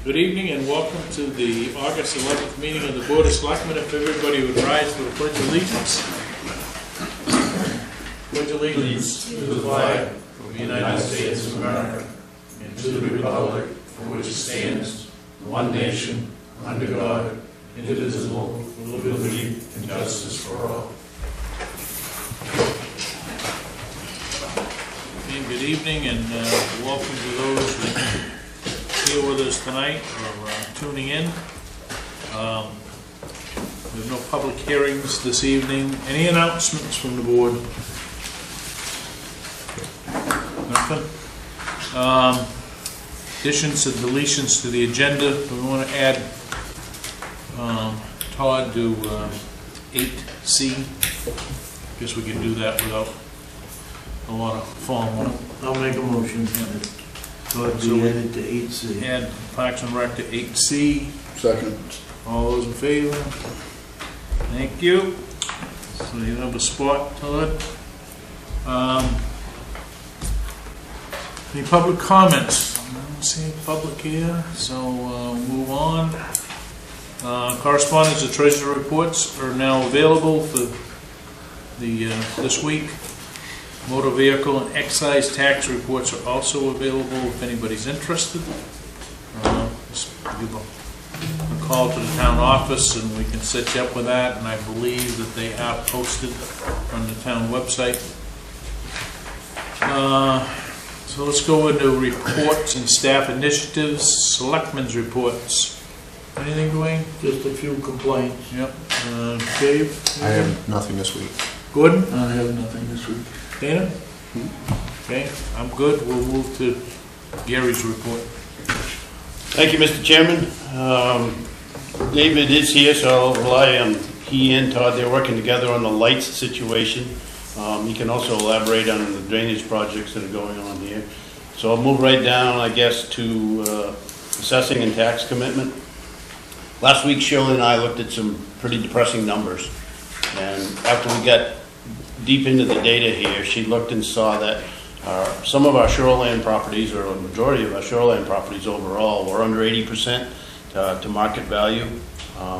Good evening and welcome to the August 11th meeting of the Board of Selectmen. If everybody would rise for the Pledge of Allegiance. Pledge allegiance to the flag of the United States of America and to the republic for which it stands, one nation, under God, indivisible, with liberty and justice for all. Okay, good evening and welcome to those who are here with us tonight or tuning in. There's no public hearings this evening. Any announcements from the board? Nothing? Additions and deletions to the agenda. We want to add Todd to 8C. Guess we can do that without a lot of form. I'll make a motion. Todd be added to 8C. Add Parks and Rec to 8C. Second. All those in favor? Thank you. So you have a spot, Todd. Any public comments? I don't see any public here, so move on. Correspondence and treasurer reports are now available for the this week. Motor Vehicle and Excise Tax reports are also available if anybody's interested. Just give a call to the town office and we can set you up with that, and I believe that they are posted on the town website. So let's go into reports and staff initiatives. Selectmen's reports. Anything, Dwayne? Just a few complaints. Yep. Dave? I have nothing this week. Gordon? I have nothing this week. Dana? Okay, I'm good. We'll move to Gary's report. Thank you, Mr. Chairman. David is here, so I'll rely on he and Todd. They're working together on the lights situation. He can also elaborate on the drainage projects that are going on here. So I'll move right down, I guess, to assessing and tax commitment. Last week, Shirley and I looked at some pretty depressing numbers. And after we got deep into the data here, she looked and saw that some of our shoreline properties, or a majority of our shoreline properties overall, were under 80% to market value.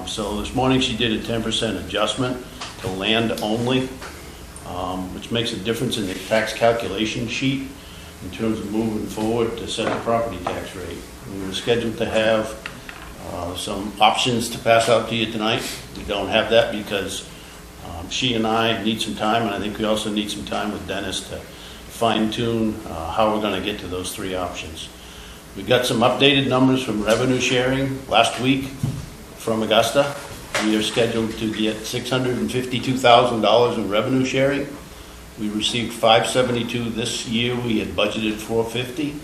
So this morning she did a 10% adjustment to land only, which makes a difference in the tax calculation sheet in terms of moving forward to set the property tax rate. We were scheduled to have some options to pass out to you tonight. We don't have that because she and I need some time, and I think we also need some time with Dennis to fine-tune how we're going to get to those three options. We got some updated numbers from revenue sharing last week from Augusta. We are scheduled to get $652,000 in revenue sharing. We received $572 this year. We had budgeted $450.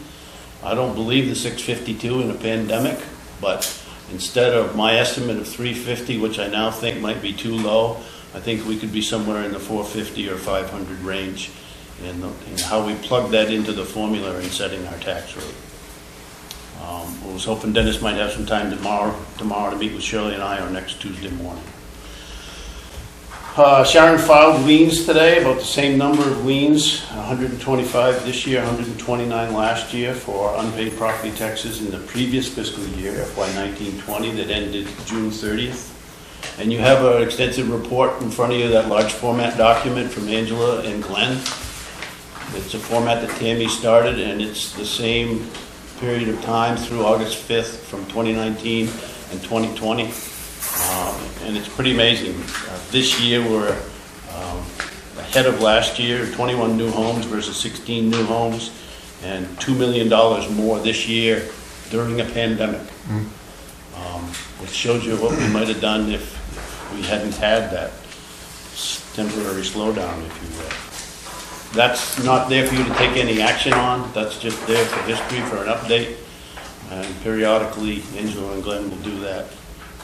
I don't believe the $652 in a pandemic, but instead of my estimate of $350, which I now think might be too low, I think we could be somewhere in the 450 or 500 range in how we plug that into the formula in setting our tax rate. I was hoping Dennis might have some time tomorrow to meet with Shirley and I, or next Tuesday morning. Sharon filed liens today, about the same number of liens, 125 this year, 129 last year, for unpaid property taxes in the previous fiscal year, FY 19-20, that ended June 30th. And you have an extensive report in front of you, that large format document from Angela and Glenn. It's a format that Tammy started, and it's the same period of time through August 5th from 2019 and 2020. And it's pretty amazing. This year we're ahead of last year, 21 new homes versus 16 new homes, and $2 million more this year during a pandemic. Which shows you what we might have done if we hadn't had that temporary slowdown, if you will. That's not there for you to take any action on. That's just there for history, for an update. And periodically, Angela and Glenn will do that.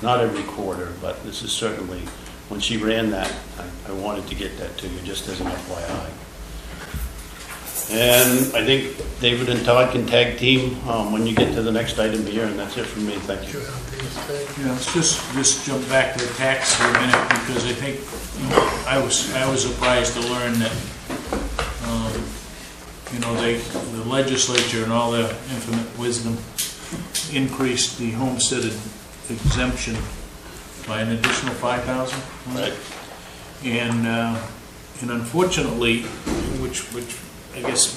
Not every quarter, but this is certainly, when she ran that, I wanted to get that to you just as an FYI. And I think David and Todd can tag team when you get to the next item here, and that's it from me. Thank you. Yeah, let's just jump back to the tax for a minute, because I think I was surprised to learn that the legislature and all their infinite wisdom increased the homestead exemption by an additional 5,000. Right. And unfortunately, which I guess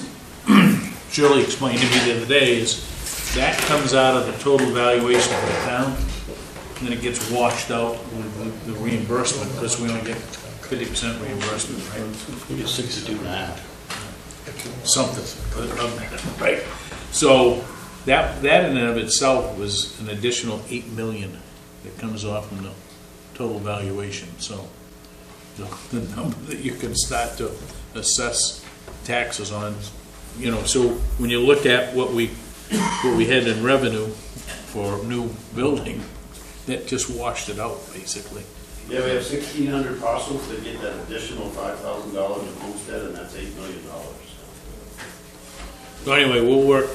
Shirley explained to me the other day, is that comes out of the total valuation of the town, and then it gets washed out with the reimbursement, because we only get 50% reimbursement, right? We get 62.5. Something, right? So that in and of itself was an additional 8 million that comes off in the total valuation. So the number that you can start to assess taxes on, you know, so when you look at what we had in revenue for new building, that just washed it out, basically. Yeah, we have 1,600 parcels that get that additional $5,000 in homestead, and that's $8 million. So anyway, we'll work,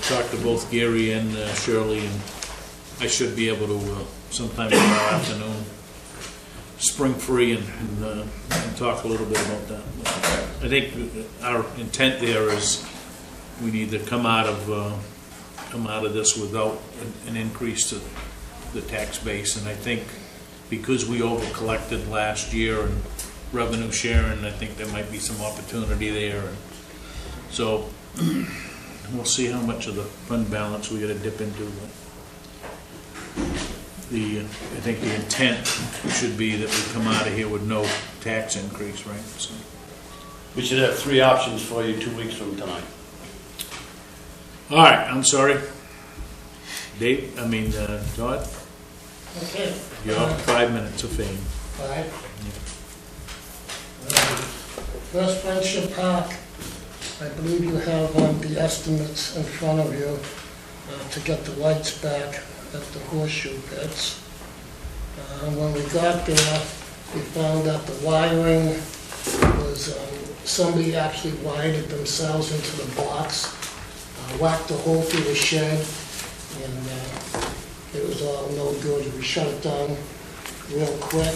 talk to both Gary and Shirley, and I should be able to, sometime tomorrow afternoon, spring free, and talk a little bit about that. I think our intent there is we need to come out of this without an increase to the tax base, and I think because we over collected last year and revenue sharing, I think there might be some opportunity there. And so we'll see how much of the fund balance we got to dip into. I think the intent should be that we come out of here with no tax increase, right? So. We should have 3 options for you 2 weeks from tonight. All right, I'm sorry. Dave, Todd, Okay. you're up 5 minutes of fame. 5. First Friendship Park, I believe you have the estimates in front of you to get the lights back at the horseshoe pits. When we got there, we found that the wiring was, somebody actually wired it themselves into the box, whacked a hole through the shed, and it was all no good. We shut it down real quick.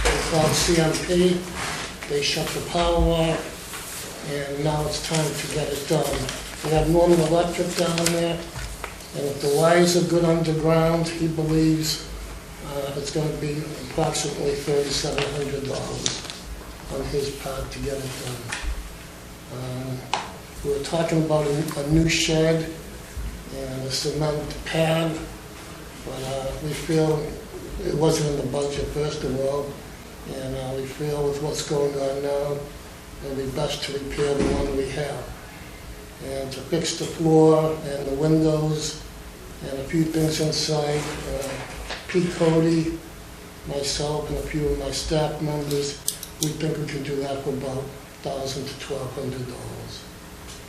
We called CMP, they shut the power off, and now it's time to get it done. We have Northern Electric down there, and if the wires are good underground, he believes it's going to be approximately $3,700 on his part to get it done. We were talking about a new shed and a cement pad, but we feel it wasn't in the budget, first of all, and we feel with what's going on now, it'll be best to repair the one we have. And to fix the floor and the windows and a few things inside, Pete Cody, myself, and a few of my staff members, we think we can do that for about $1,000 to $1,200.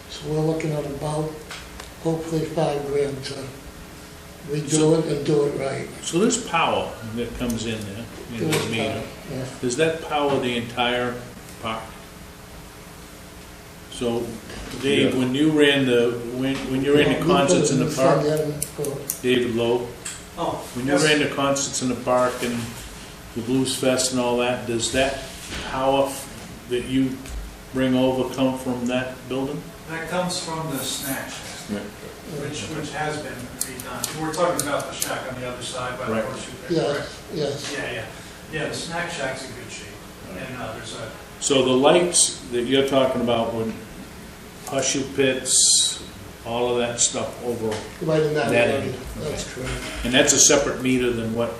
So we're looking at about, hopefully, $5,000 to redo it and do it right. So this power that comes in there, in the meter, Yeah. does that power the entire park? So, Dave, when you ran when you ran the concerts in the park, David Lowe, when you ran the concerts in the park and the Blues Fest and all that, does that power that you bring over come from that building? That comes from the snack shack, which has been redone. We're talking about the shack on the other side by the horseshoe pit, correct? Yes. Yeah, the snack shack's in good shape. And there's a... So the lights that you're talking about would horseshoe pits, all of that stuff over, Right in that That area, end, that's correct. and that's a separate meter than what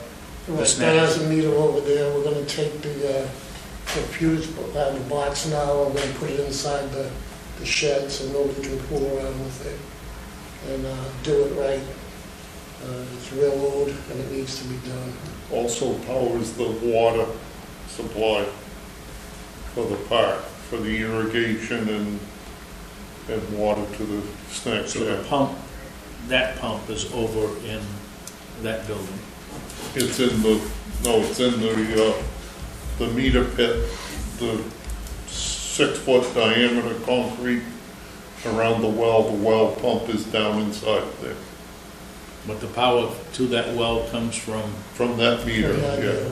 the Right, snack that has a meter over there. We're gonna take the fuse, the box now, and we're gonna put it inside the shed so nobody can fool around with it and do it right. It's real old and it needs to be done. Also powers the water supply for the park, for the irrigation and water to the snack So the shack. pump, that pump is over in that building. It's in the meter pit, the 6-foot diameter concrete around the well pump is down inside there. But the power to that well comes from, From that meter, yeah.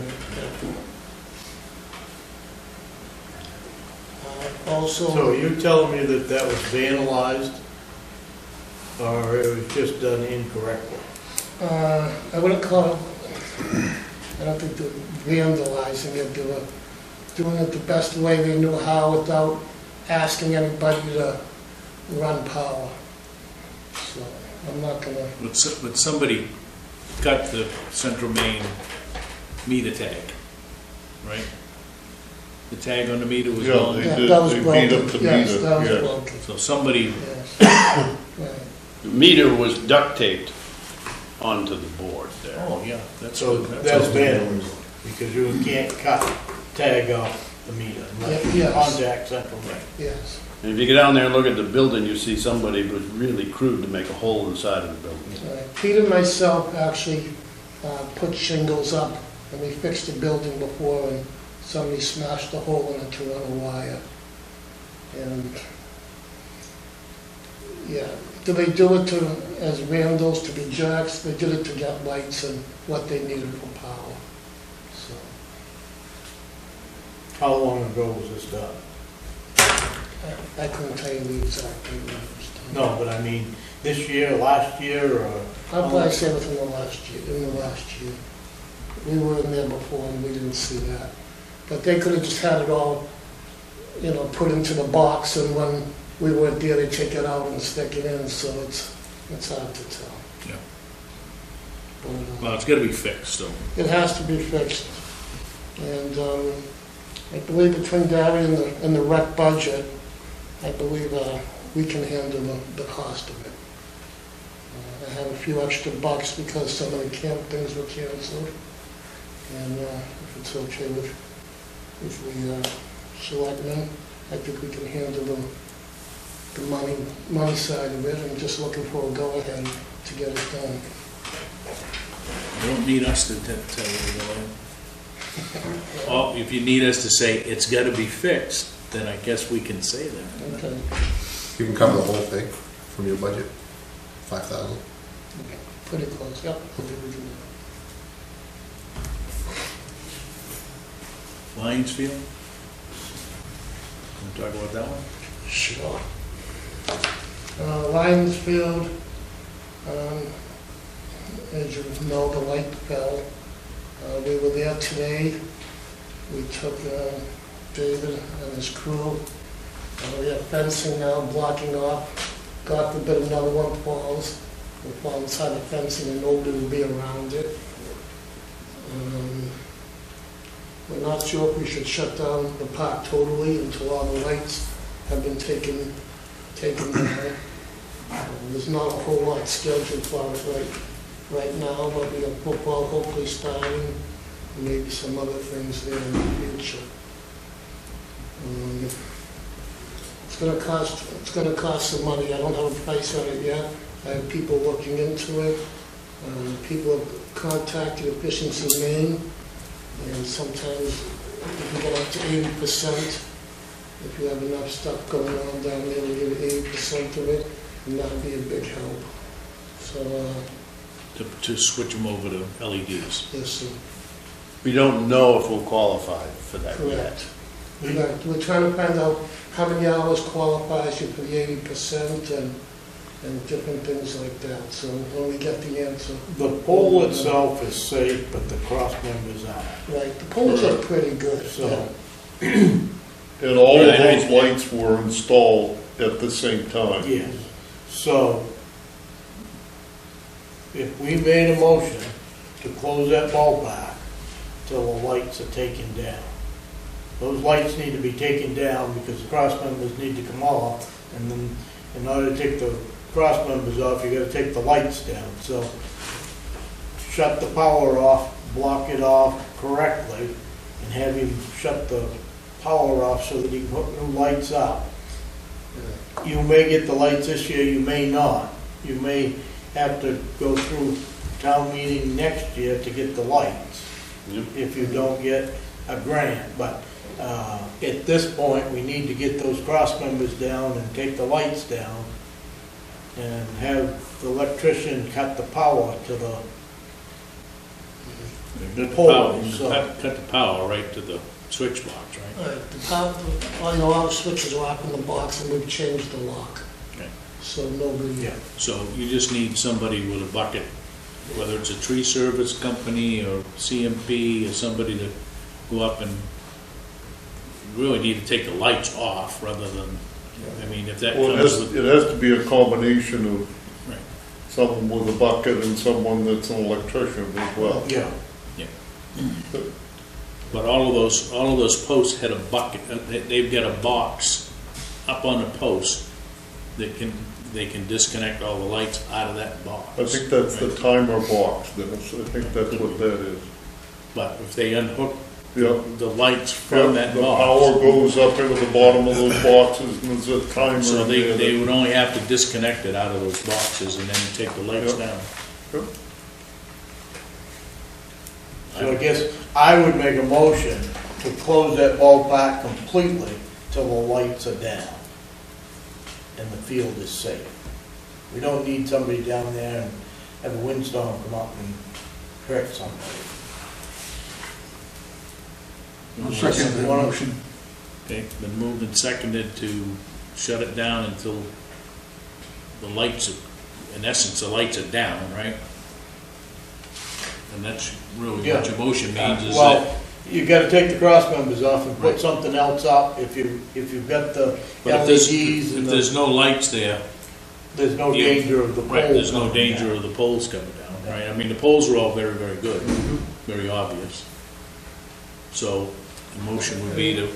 Also. So you're telling me that was vandalized? or it was just done incorrectly? I wouldn't call it, I don't think they're vandalizing it, they were doing it the best way they knew how without asking anybody to run power. So, I'm not gonna, But somebody got the central main meter tag, right? The tag on the meter was Yeah, gone, they yeah, did, that was they broken. beat up the Yes, meter, that was yes. broken, so somebody, yes. Right. The meter was duct taped onto the board there. oh, yeah, that's. So that's vandalism, because you can't cut tag off the meter unless you Yes. contact central main. Yes, And if you go down there and look at the building, you see somebody was really crude to make a hole inside of the building. right. Pete and myself actually put shingles up, and we fixed the building before, and somebody smashed a hole in it to run a wire. And, yeah, do they do it to, as vandals, to be jerks? They did it to get lights and what they needed for power, so. How long ago was this done? I couldn't tell you the exact date when it was done. No, but I mean, this year, last year, or? I'd probably say within the last year, We were in there before and we didn't see that. But they could have just had it all, you know, put into the box, and when we weren't there, they take it out and stick it in, so it's hard to tell. Yeah. But, Well, it's gotta be fixed, so. it has to be fixed. And I believe between Gary and the rec budget, I believe we can handle the cost of it. I have a few extra bucks because some of the camp things were canceled. And if it's okay with the selectmen, I think we can handle the money side of it. I'm just looking for a go-ahead to get it done. You don't need us to tell you, Or if you need us to say it's gotta be fixed, then I guess we can say that. Okay. You can cover the whole thing from your budget, 5,000. Pretty close, yep. I think we can do Lions field? Want to talk about that one? that. Sure. Lions Field, as you know, the light fell. We were there today. We took David and his crew. We have fencing now blocking off. God forbid another one falls. We'll fall inside the fencing and nobody will be around it. We're not sure if we should shut down the park totally until all the lights have been taken down. There's not a whole lot scheduled for us right now, but we have football hopefully starting, and maybe some other things there in the future. It's gonna cost some money. I don't have a price on it yet. I have people looking into it. People have contacted Efficiency Maine, and sometimes you can get up to 80%. If you have enough stuff going on down there, we give 80% of it, and that'd be a big help. So, To switch them over to LEDs. yes, sir. We don't know if we'll qualify for that yet. Correct. We're trying to find out how many hours qualifies you for the 80% and different things like that. So when we get the answer. The pole itself is safe, but the cross members aren't. Right, the poles are pretty good. So, And all of those lights were installed at the same time. yes. So, if we made a motion to close that ballpark till the lights are taken down, those lights need to be taken down because the cross members need to come off, and then in order to take the cross members off, you gotta take the lights down. So, shut the power off, block it off correctly, and have him shut the power off so that he can put new lights up. You may get the lights this year, you may not. You may have to go through town meeting next year to get the lights, Yep. if you don't get a grant. But at this point, we need to get those cross members down and take the lights down and have the electrician cut the power to the Cut the Pole, power- so- cut the power right to the switch box, right? The power, all the switches are up in the box and we've changed the lock. Okay. so nobody, Yeah. So you just need somebody with a bucket, whether it's a tree service company or CMP or somebody to go up and you really need to take the lights off rather than, I mean, if that Well, comes with. it has to be a combination of Right. someone with a bucket and someone that's an electrician as well. Yeah. But all of those posts had a bucket, they've got a box up on the post that they can disconnect all the lights out of that box. I think that's the timer box, Dennis. I think that's what that is. But if they unhook Yeah. the lights from that The box, power goes up into the bottom of those boxes and there's a timer so in there. they would only have to disconnect it out of those boxes and then take the lights Yep. down. Yep. So I guess I would make a motion to close that ballpark completely till the lights are down and the field is safe. We don't need somebody down there and have a windstorm come up and hurt somebody. Second that motion. Okay, been moved and seconded to shut it down until the lights, in essence, the lights are down, right? And that's really what your motion means is that, Well, you gotta take the cross members off and put something else up. If you've got the but if LEDs there's, and if there's no lights there, there's no Yeah. danger of the pole. right, there's no coming danger down. of the poles coming down, right? I mean, the poles are all very, very good, very obvious. So the motion would be to,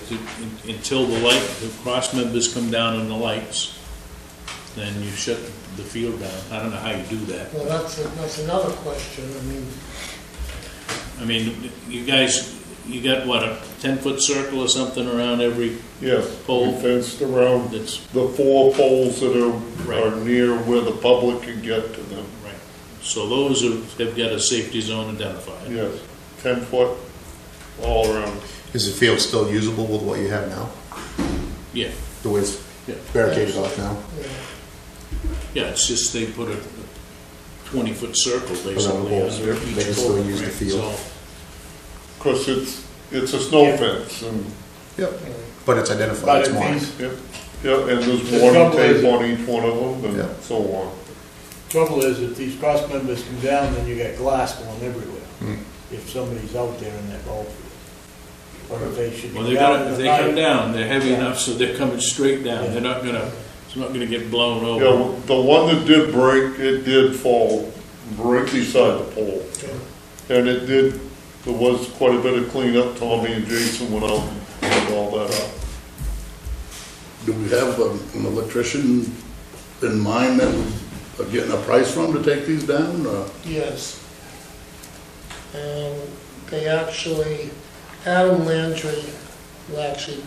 until the cross members come down on the lights, then you shut the field down. I don't know how you do that. well, that's another question, I mean, you guys, you got what, a 10-foot circle or something around every Yes, Pole. we fenced around that's, the 4 poles that Right. are near where the public can get to them. right. So those have got a safety zone identified. Yes, 10 foot all around. Is the field still usable with what you have now? Yeah, The way it's Yeah. barricaded off now? yeah, it's just they put a 20-foot circle Around the basically poles. under They each can pole. still use the right? field. So, Of course, it's a snow fence and, Yep. But it's identified, But it's if marked. these, yeah, and there's The warning trouble tape is- on each one of them Yeah. and so on. trouble is, if these cross members come down, then you got glass going everywhere. Mm. If somebody's out there in that ball field. Or if they should well, come down in if the they come night. down, they're heavy Yeah. enough so they're coming straight down. Yeah. They're not gonna, it's not gonna get blown over. Yeah, the one that did break, it did fall right beside the pole. And it did, there was quite a bit of cleanup. Tommy and Jason went out and cleaned all that up. Do we have an electrician in mind that we're getting a price from to take these down? yes. And they actually, Adam Landry, who actually,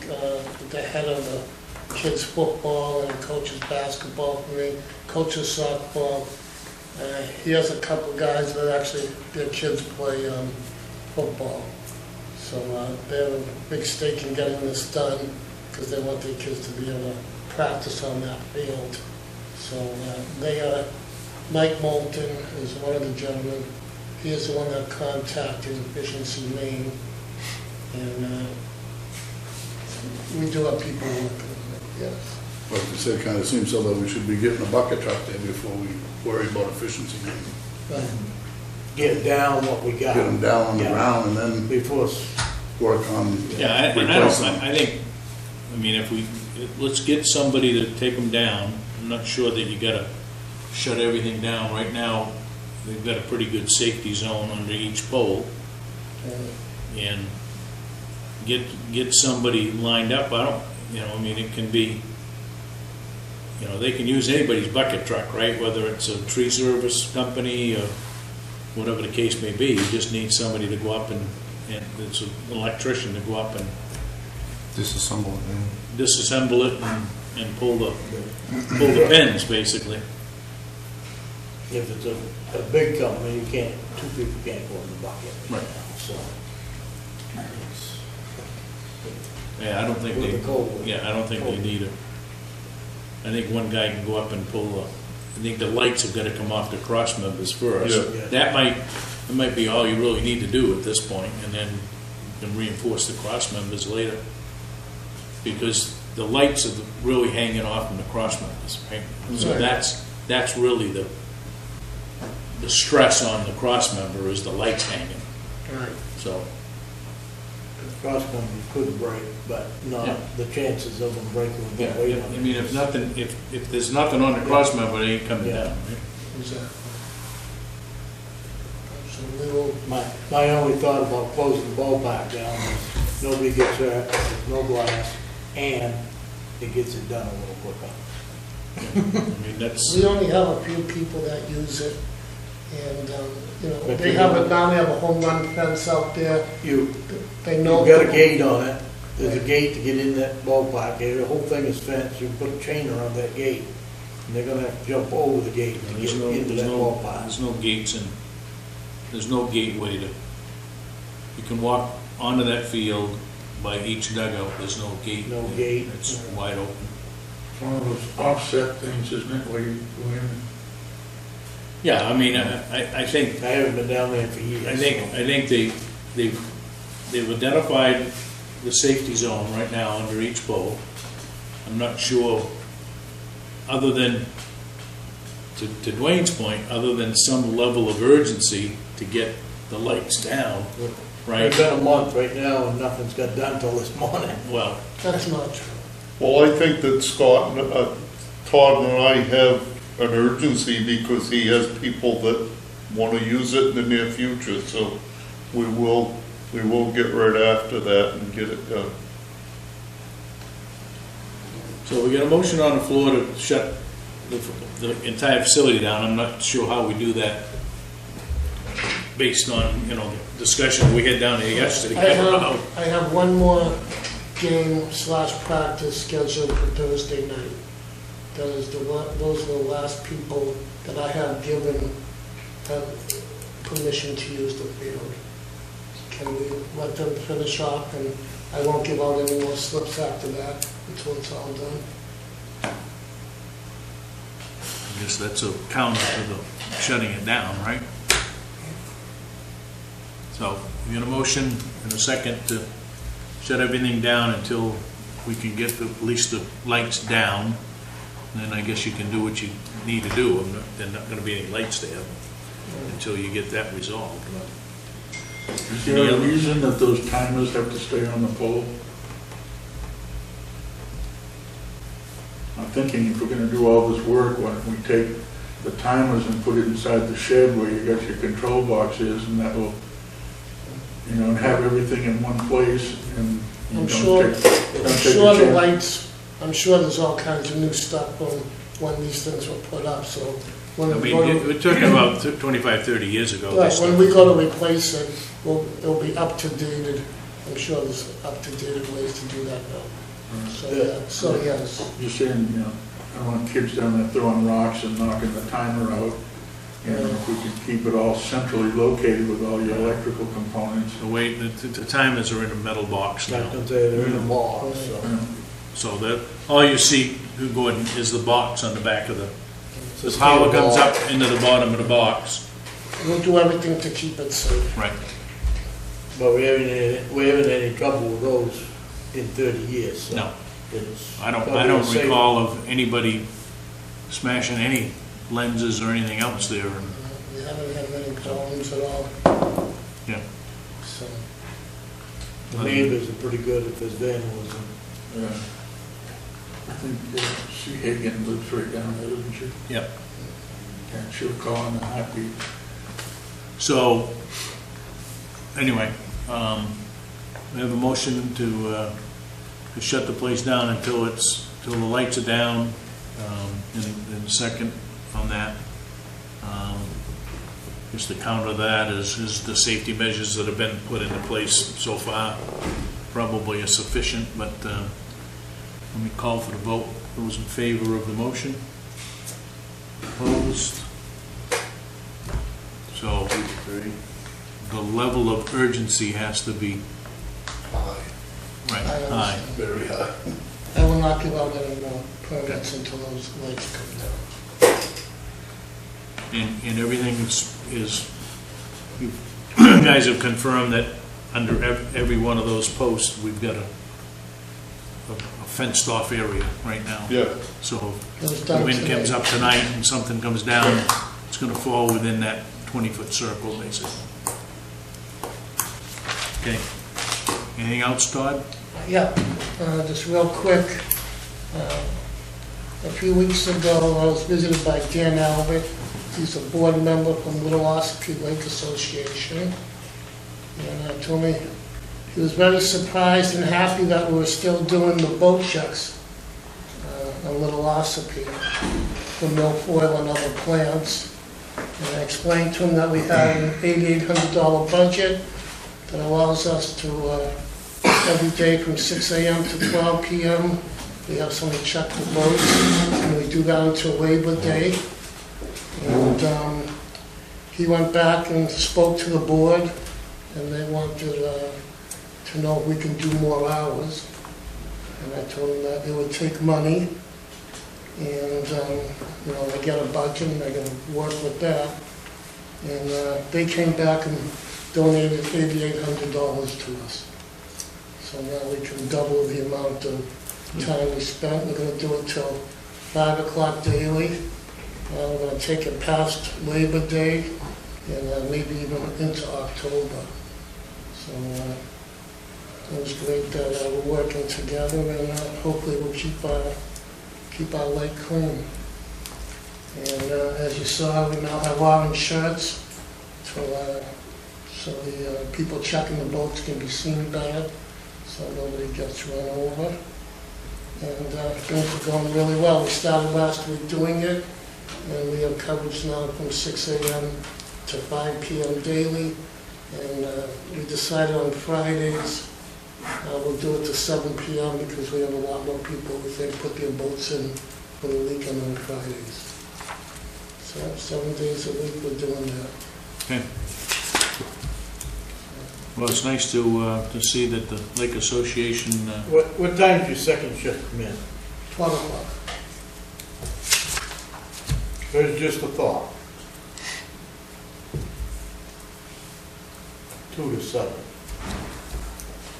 the head of the kids' football and coaches basketball for me, coaches softball, he has a couple of guys that actually, their kids play football. So they have a big stake in getting this done because they want their kids to be able to practice on that field. So they are, Mike Moulton is one of the gentlemen. He is the one that contacted Efficiency Maine. And we do have people looking at it, yes. Like you said, kind of seems so that we should be getting a bucket truck there before we worry about efficiency. But Get down what we got. Get them down on the Yeah. ground and then Before, work on Yeah, and replacing them. I think, I mean, let's get somebody to take them down. I'm not sure that you gotta shut everything down. Right now, they've got a pretty good safety zone under each pole. And get somebody lined up. I don't, I mean, it can be, they can use anybody's bucket truck, right? Whether it's a tree service company or whatever the case may be. You just need somebody to go up and it's an electrician to go up and Disassemble it, yeah. disassemble it and pull the pins, basically. if it's a big company, you can't, 2 people can't go in the bucket. Right. So. it's- Yeah, I don't think With the cold. I don't think they need I think one guy can go up and pull I think the lights have got to come off the cross members first. Yeah. Yeah. That might be all you really need to do at this point, and then you can reinforce the cross members later. Because the lights are really hanging off from the cross members, right? So Right. that's really the stress on the cross member is the lights hanging, Right. so. The cross members could break, but Yeah. not the chances of them breaking with Yeah, the weight on I it. mean, if there's nothing on the cross member, it ain't coming Yeah. down, right? Exactly. So we will, My only thought about closing the ballpark down is nobody gets hurt, there's no glass, and it gets it done a little quicker. I mean, that's, we only have a few people that use it, and, you know, But they you have know- it now, they have a home run fence out there, You, they know. you've got a gate on it, there's a gate to get in that ballpark, the whole thing is fenced, you put a chain around that gate, and they're gonna have to jump over the gate to get into that ballpark. there's no gates and, there's no gateway to, you can walk onto that field by each dugout, there's no gate. No gate. It's wide open. It's one of those offset things, isn't it, where you go in? Yeah, I mean, I think, I haven't been down there for years. I think they've identified the safety zone right now under each pole. I'm not sure, other than, to Dwayne's point, other than some level of urgency to get the lights down, right? It's been a month right now and nothing's got done till this morning. Well, That's not true. Well, I think that Scott, and Todd and I have an urgency because he has people that want to use it in the near future, so we will get right after that and get it done. so we got a motion on the floor to shut the entire facility down. I'm not sure how we do that based on, you know, the discussion we had down there yesterday. I have one more game/practice scheduled for Thursday night. That is those are the last people that I have given permission to use the field. Can we let them finish off, and I won't give out any more slips after that until it's all done? I guess that's a counter to the shutting it down, right? So, we got a motion and a second to shut everything down until we can get at least the lights down. And then I guess you can do what you need to do. There's not gonna be any lights there until you get that resolved. Is there a reason that those timers have to stay on the pole? I'm thinking if we're gonna do all this work, why don't we take the timers and put it inside the shed where you got your control boxes, and that will, you know, and have everything in one place, and you I'm don't sure, take I'm a sure the chance. lights, I'm sure there's all kinds of new stuff when these things were put up, so when I we mean, go to, we're talking about 25, 30 years ago. right, this when stuff. we go to replace it, it'll be up to dated. I'm sure there's up to dated ways to do that now. So, yeah, so yes. Just saying, you know, I don't want kids down there throwing rocks and knocking the timer out. You know, if we could keep it all centrally located with all your electrical components. The way, the timers are in a metal box I now. can say they're in a box, so. Yeah. So that, all you see, Gordon, is the box on the back of the, It's the a power steel comes box. up into the bottom of the box. We'll do everything to keep it safe. Right. But we haven't had any trouble with those in 30 years, so. No, it's I don't probably safe. recall of anybody smashing any lenses or anything else there. And, We haven't had many problems at all, yeah. so. The neighbors are pretty good if there's vandalism. Yeah. I think Sue Hagan lives right down there, doesn't she? Yep. And she'll call in a heartbeat. So, anyway, we have a motion to shut the place down until the lights are down, and a second on that. Just to counter that is the safety measures that have been put into place so far probably are sufficient, but let me call for the vote. Those in favor of the motion? Opposed? So, the level of urgency has to be right, high. Very high. I will not give out any more permits until those lights come down. And everything is, you guys have confirmed that under every one of those posts, we've got a fenced-off area right now. Yeah, So It was if the done wind today. comes up tonight and something comes down, it's gonna fall within that 20-foot circle, basically. Okay. Anything else, Todd? Yeah, just real quick. A few weeks ago, I was visited by Dan Albert. He's a board member from Little Ossipee Lake Association. And told me he was very surprised and happy that we were still doing the boat checks on Little Ossipee for milfoil and other plants. And I explained to him that we had an $8,800 budget that allows us to, every day from 6 a.m. to 12 p.m., we have somebody check the boats, and we do that until Labor Day. And he went back and spoke to the board, and they wanted to know if we can do more hours. And I told them that it would take money, and they get a budget, and they're going to work with that. And they came back and donated $8,800 to us. So now we can double the amount of time we spent. We're going to do it till 5 o'clock daily. We're going to take it past Labor Day and maybe even into October. So it was great that we're working together, and hopefully we'll keep our lake clean. And as you saw, we now have orange shirts so the people checking the boats can be seen better, so nobody gets run over. And things are going really well. We started last week doing it, and we have coverage now from 6 a.m. to 5 p.m. daily. And we decided on Fridays we'll do it to 7 p.m. because we have a lot more people who think put their boats in for the weekend on Fridays. So 7 days a week we're doing that. Okay. Well, it's nice to see that the Lake Association, What time's your second shift come in? 12 o'clock. There's just a thought. 2 to 7.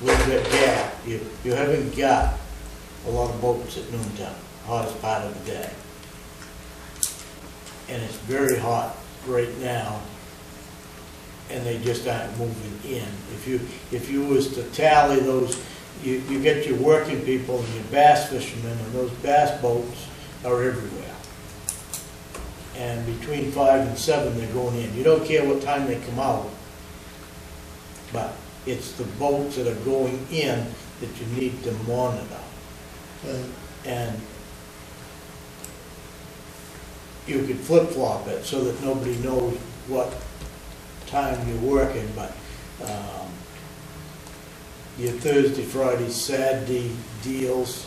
With that gap, you haven't got a lot of boats at noontime, hottest part of the day. And it's very hot right now, and they just aren't moving in. If you was to tally those, you get your working people and your bass fishermen, and those bass boats are everywhere. And between 5 and 7, they're going in. You don't care what time they come out, but it's the boats that are going in that you need to monitor. And you could flip-flop it so that nobody knows what time you're working, but your Thursday, Friday, Saturday deals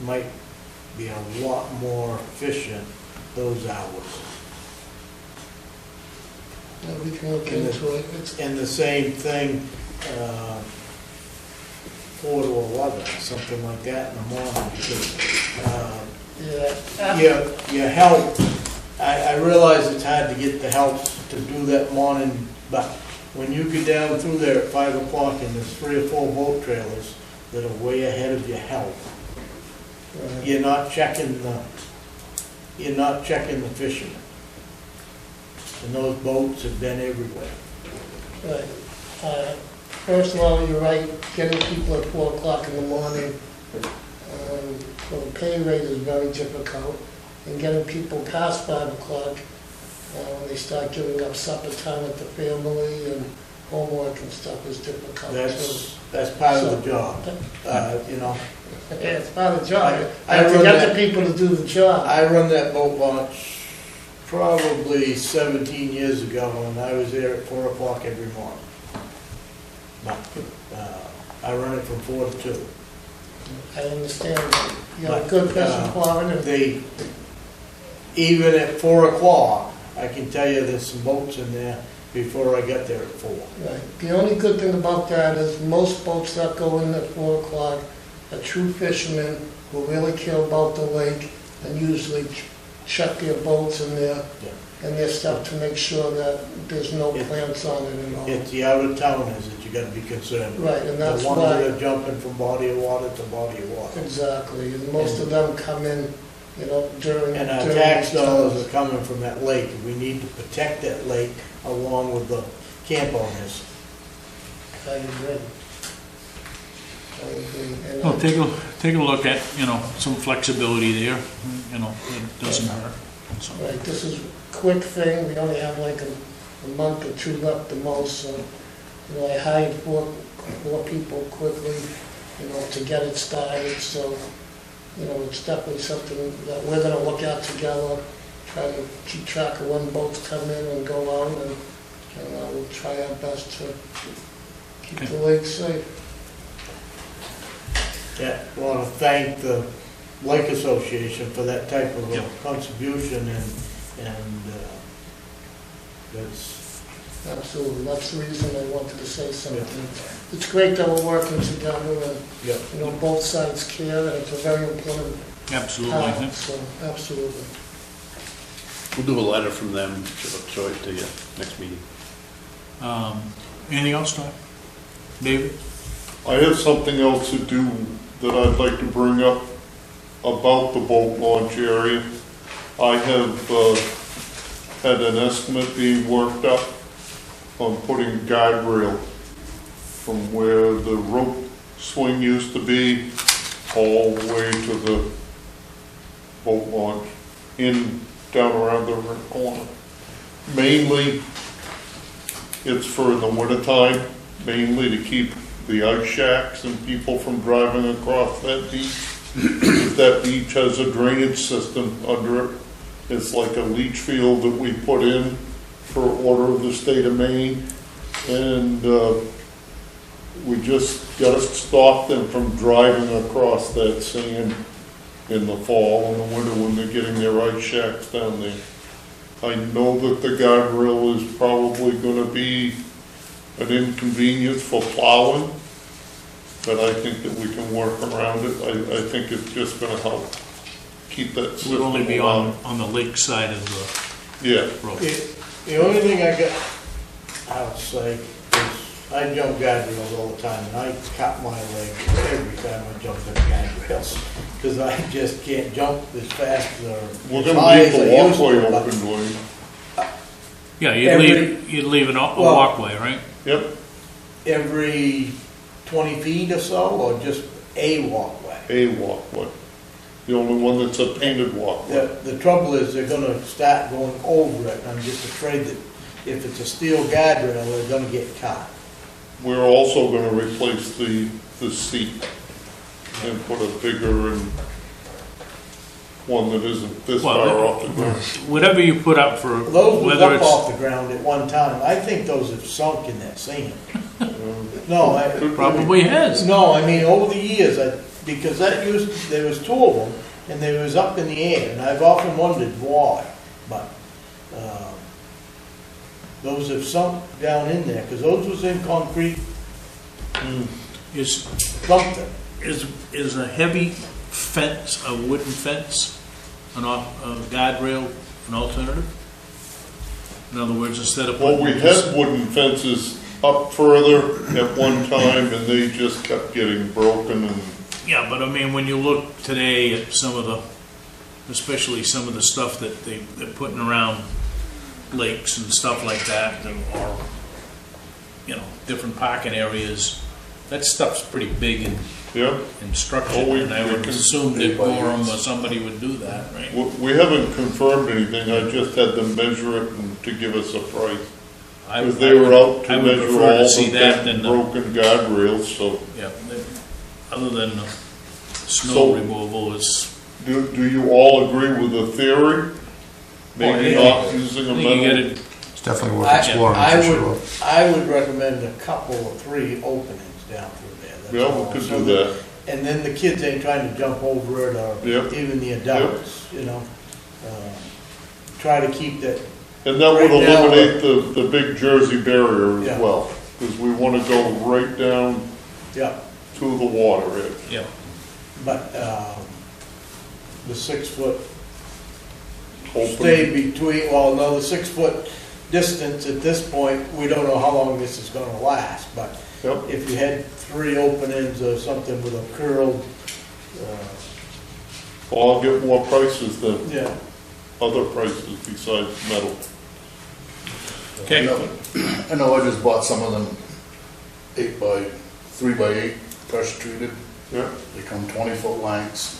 might be a lot more efficient those hours. Yeah, we can look into it. And the same thing, 4 to 11, something like that in the morning, because your help, I realize it's hard to get the help to do that morning, but when you get down through there at 5 o'clock and there's 3 or 4 boat trailers that are way ahead of your help, you're not checking the fishermen. And those boats have been everywhere. Right. First of all, you're right, getting people at 4 o'clock in the morning for the pay rate is very difficult. And getting people past 5 o'clock, when they start giving up supper time with the family and homework and stuff is difficult too. That's part of the job, Yeah, it's part of the job. I You have to run get that- the people to do the job. I run that boat launch probably 17 years ago, and I was there at 4 o'clock every morning. But I run it from 4 to 2. I understand that. You have a good fishing quality. They, even at 4 o'clock, I can tell you there's some boats in there before I got there at 4. Right. The only good thing about that is most boats that go in at 4 o'clock are true fishermen who really care about the lake and usually check their boats and Yeah. their stuff to make sure that there's no plants on it and all. It's the out-of-towners that you gotta be concerned with. Right, and that's The ones that why, are jumping from body of water to body of water. exactly, and most of them come in, during And our during tax these dollars times. are coming from that lake, and we need to protect that lake along with the camp owners. I agree. I agree. And Well, take a look at, some flexibility there, it doesn't hurt. So, Right, this is a quick thing, we only have like a month or two left the most, so, I hired four people quickly, to get it started, so, it's definitely something that we're gonna look at together, try to keep track of when boats come in and go out, and we'll try our best to keep the lake safe. Yeah, I want to thank the Lake Association for that type of Yep. contribution, and that's, Absolutely, that's the reason I wanted to say something. It's great that we're working together, and, yeah. both sides care, and it's a very important absolutely. part, so, absolutely. We'll do a letter from them, show it to you next meeting. Anything else, Tom? David? I have something else to do that I'd like to bring up about the boat launch area. I have had an estimate being worked up on putting guardrail from where the rope swing used to be all the way to the boat launch down around the corner. Mainly, it's for in the wintertime, mainly to keep the ice shacks and people from driving across that beach. That beach has a drainage system under it. It's like a leach field that we put in for order of the state of Maine. And we just got to stop them from driving across that sand in the fall and the winter when they're getting their ice shacks down there. I know that the guardrail is probably going to be an inconvenience for plowing, but I think that we can work around it. I think it's just going to help keep that system We'll only be alive. on the lake side of Yeah. the road. The only thing I got, I would say, is I jump guardrails all the time, and I cut my leg every time I jump in guardrails, because I just can't jump as fast or We're as going high to as leave I the used walkway to. But open, Dwayne. Yeah, Every- you'd leave a Well- walkway, right? Yep, every 20 feet or so, or just a walkway? a walkway. The only one that's a painted walkway. The trouble is, they're gonna start going over it, and I'm just afraid that if it's a steel guardrail, they're gonna get caught. We're also going to replace the seat and put a bigger and one that isn't this Well, far off the ground. Whatever you put up for, Those was whether up it's, off the ground at one time. I think those have sunk in that sand. No, probably has. No, I mean, over the years, because there was two of them, and they was up in the air, and I've often wondered why, but, those have sunk down in there, because those was in concrete Is, something. is a heavy fence, a wooden fence, a guardrail, an alternative? In other words, instead of Well, putting... we had wooden fences up further at one time and they just kept getting broken and Yeah, but I mean, when you look today at some of the, especially some of the stuff that they're putting around lakes and stuff like that, or, different parking areas, that stuff's pretty big and yeah. structured, Oh, and I would assume that Gorham or somebody would do that, right? We haven't confirmed anything, I just had them measure it and to give us a price. Because they were out to I would measure prefer all to see the that than the, broken guardrails, so. yeah, other than the snow So- removal is, Do you all agree with the theory? Maybe yeah. not using I a think you metal? gotta, It's definitely worth exploring for sure. I would recommend a couple or three openings down through there. That's Yeah, all. we could So do that- that. And then the kids ain't trying to jump over it, or Yep. even the adults, try to keep that. And that would Right now, eliminate the big Jersey barrier Yeah. as well, because we want to go right down Yeah, to the water edge. yeah, but the 6 foot stay between, well, another 6 foot distance at this point. We don't know how long this is gonna last, but Yep. if you had 3 openings or something with a curled, Well, I'll get more prices than yeah. other prices besides metal. Okay. I know I just bought some of them 3x8 pressure treated. Yeah. They come 20-foot lengths.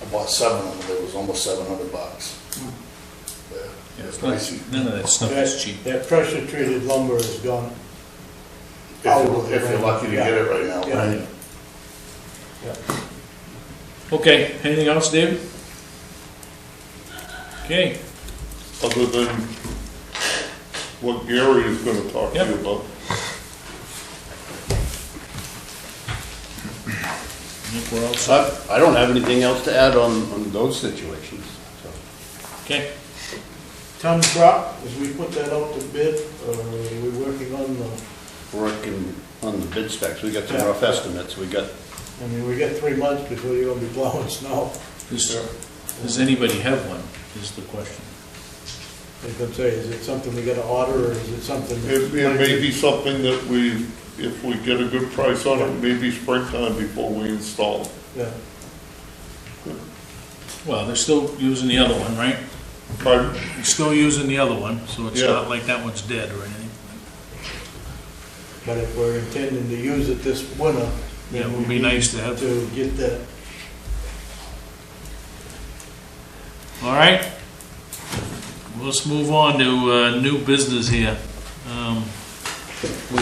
I bought 7 of them. It was almost $700. Yeah, It's pricey. none of that stuff is cheap. That pressure treated lumber is gone. If you're lucky to get it right now. Yeah. Right? Yeah. Okay, anything else, David? Okay, Other than what Gary is gonna talk to Yep. you about. I think we're all set. I don't have anything else to add on those situations, so. Okay, Ton truck, as we put that out to bid, are we working on the, Working on the bid specs, we got some Yeah. rough estimates, we got, I mean, we got 3 months before you're gonna be plowing snow. does anybody have one, is the question. I was gonna say, is it something we gotta order, or is it something? that- It may be something that we, if we get a good price on it, maybe springtime before we install. Yeah, Well, they're still using the other one, right? Pardon? They're still using the other one, so it's Yeah. not like that one's dead or anything. but if we're intending to use it this winter, Yeah, it then would we be need nice to have. to get that. All right, let's move on to new business here. We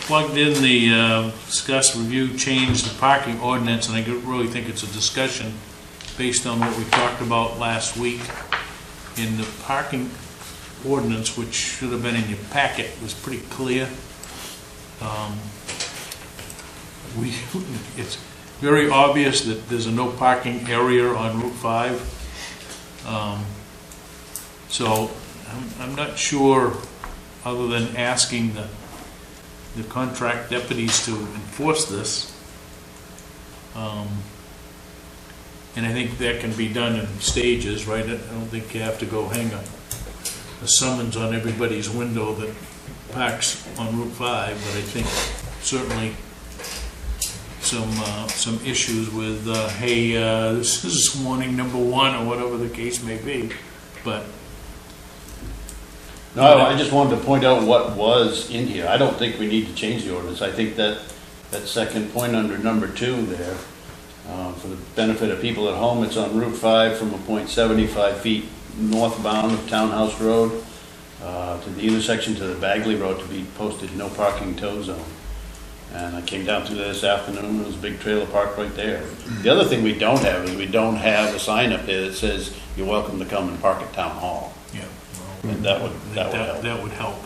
plugged in the discuss, review, change the parking ordinance, and I really think it's a discussion based on what we talked about last week. In the parking ordinance, which should have been in your packet, was pretty clear. It's very obvious that there's a no parking area on Route 5. So I'm not sure, other than asking the contract deputies to enforce this. And I think that can be done in stages, right? I don't think you have to go hang a summons on everybody's window that parks on Route 5, but I think certainly some issues with, hey, this is warning number 1, or whatever the case may be, but. no, I just wanted to point out what was in here. I don't think we need to change the ordinance. I think that second point under number 2 there, for the benefit of people at home, it's on Route 5 from a point 75 feet northbound of Townhouse Road to the intersection to the Bagley Road to be posted no parking tow zone. And I came down through there this afternoon, there was a big trailer parked right there. The other thing we don't have is we don't have a sign up there that says, you're welcome to come and park at Town Hall. Yeah, And that would help. that would help.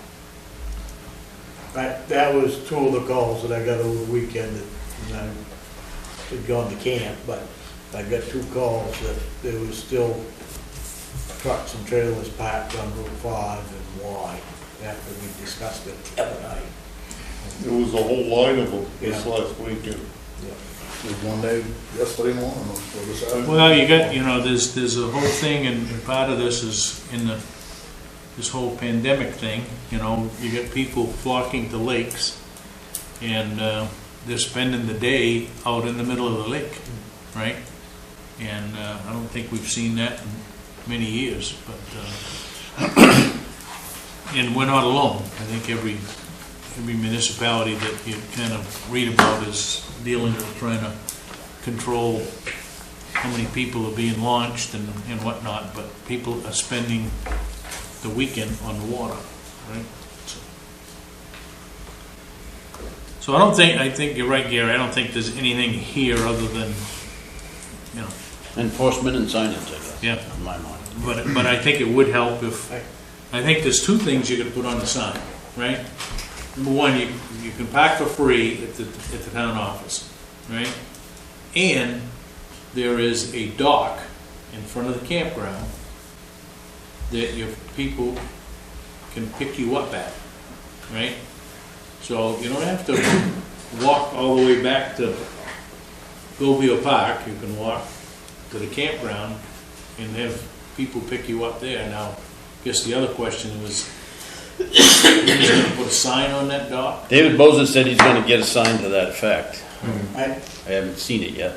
That was 2 of the calls that I got over the weekend, and I had gone to camp, but I got 2 calls that there was still trucks and trailers parked on Route 5 and why, after we discussed it the other night. There was a whole line of them this Yeah. last weekend. There's one day yesterday morning or this afternoon. Well, you got, there's a whole thing, and part of this is in this whole pandemic thing, you get people flocking to lakes, and they're spending the day out in the middle of the lake, right? And I don't think we've seen that in many years, but, and we're not alone. I think every municipality that you kind of read about is dealing with trying to control how many people are being launched and whatnot, but people are spending the weekend on the water, right? So I think you're right, Gary. I don't think there's anything here other than, Enforcement and signage, I guess. Yeah. In my mind. but I think it would help if, I think there's 2 things you could put on the sign, right? Number 1, you can park for free at the town office, right? And there is a dock in front of the campground that your people can pick you up at, right? So you don't have to walk all the way back to Goville Park. You can walk to the campground and have people pick you up there. Now, I guess the other question was, who's gonna put a sign on that dock? David Boza said he's gonna get a sign to that effect. I, I haven't seen it yet.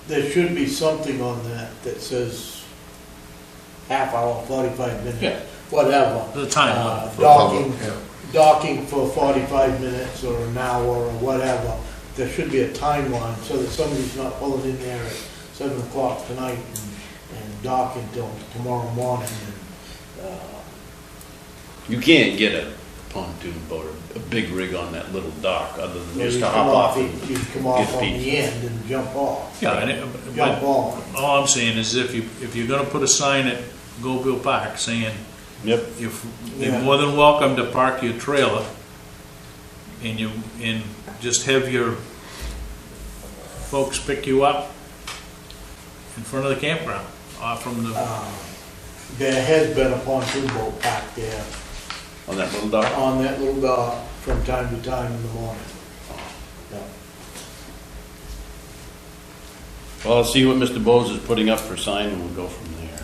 there should be something on that says half hour, 45 minutes, Yeah. whatever. The time limit. Docking, Yeah. docking for 45 minutes or an hour or whatever. There should be a timeline so that somebody's not pulling in there at 7 o'clock tonight and docking till tomorrow morning. And, You can't get a pontoon boat or a big rig on that little dock other than just you to come hop off. you and come off get a on piece. the end and jump off. Yeah, and Jump but on. all I'm saying is if you're gonna put a sign at Goldville Park saying, Yep. you're Yeah. more than welcome to park your trailer, and just have your folks pick you up in front of the campground, off from the, There has been a pontoon boat parked there On that little dock. on that little dock from time to time in the morning. Yeah. Well, I'll see what Mr. Bose is putting up for sign and we'll go from there.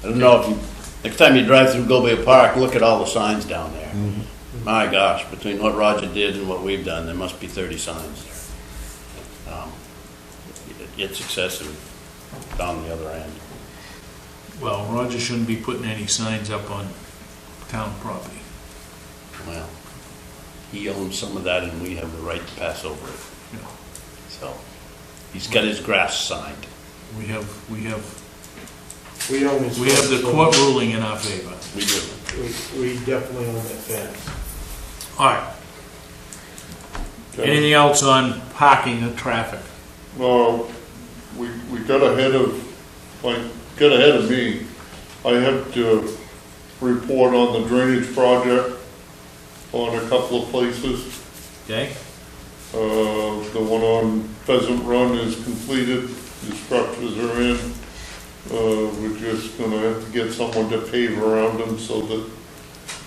I don't know if you, next time you drive through Goldville Park, look at all the signs down there. My gosh, between what Roger did and what we've done, there must be 30 signs there. It's excessive down the other end. well, Roger shouldn't be putting any signs up on town property. Well, he owns some of that and we have the right to pass over it. Yeah. So, he's got his grass signed. We have We own this. the fence, so court ruling in our favor. We do. We definitely own that fence. All right. Anything else on parking and traffic? We got ahead of me. I have to report on the drainage project on a couple of places. Okay? The one on Pheasant Run is completed, the structures are in. We're just gonna have to get someone to pave around them so that